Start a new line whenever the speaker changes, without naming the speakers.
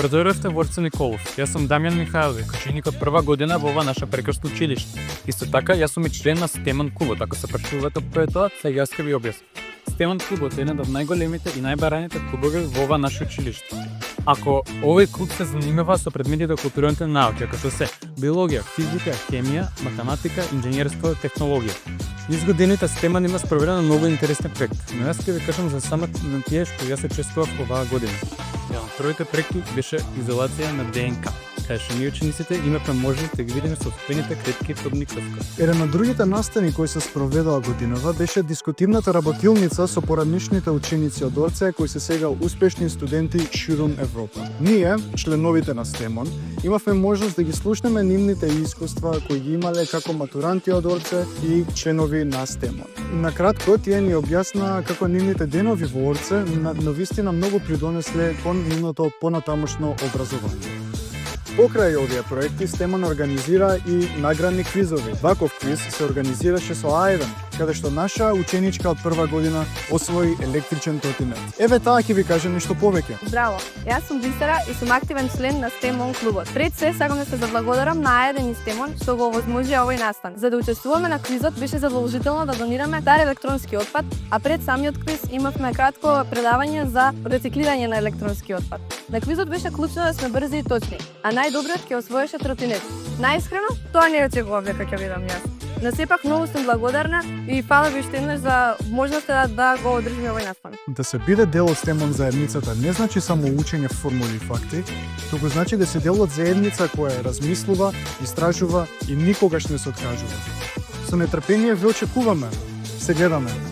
Добре во Орце Николов. Јас сум Дамјан Михајловиќ, ученик од прва година во ова наше прекрасно училиште. Исто така, јас сум и член на Стеман клубот. Ако се прашувате по тоа, сега јас ќе ви објаснам. Стеман клубот е еден од најголемите и најбараните клубови во ова наше училиште. Ако овој клуб се занимава со предметите од културните науки, како што се биологија, физика, хемија, математика, инженерство, технологија. Низ годините Стеман има спроведено многу интересни проекти, но јас ќе ви кажам за самот на тие што јас се чествував оваа година. Еден од првите проекти беше изолација на ДНК, каде што ние учениците имавме можност да ги видиме сопствените клетки под микроскоп.
Еден од другите настани кои се спроведоа годинава беше дискутивната работилница со поранишните ученици од Орце кои се сега успешни студенти ширум Европа. Ние, членовите на Стемон, имавме можност да ги слушнеме нивните искуства кои ги имале како матуранти од Орце и членови на Стемон. Накратко, тие ни објасна како нивните денови во Орце навистина многу придонесле кон нивното понатамошно образование. Покрај овие проекти, Стемон организира и наградни квизови. Ваков квиз се организираше со А1, каде што наша ученичка од прва година освои електричен тротинет. Еве таа ќе ви каже нешто повеќе.
Здраво, јас сум Бисера и сум активен член на Стемон клубот. Пред се, сакам да се заблагодарам на А1 и Стемон што го овозможи овој настан. За да учествуваме на квизот беше задолжително да донираме стар електронски отпад, а пред самиот квиз имавме кратко предавање за рециклирање на електронски отпад. На квизот беше клучно да сме брзи и точни, а најдобриот ќе освоеше тротинет. Најискрено, тоа не очекував дека ќе видам јас. Но сепак многу сум благодарна и фала ви уште еднаш за можноста да го одржиме овој настан.
Да се биде дел од Стемон заедницата не значи само учење формули и факти, туку значи да се дел од заедница која размислува, истражува и никогаш не се откажува. Со нетрпение ве очекуваме. Се гледаме.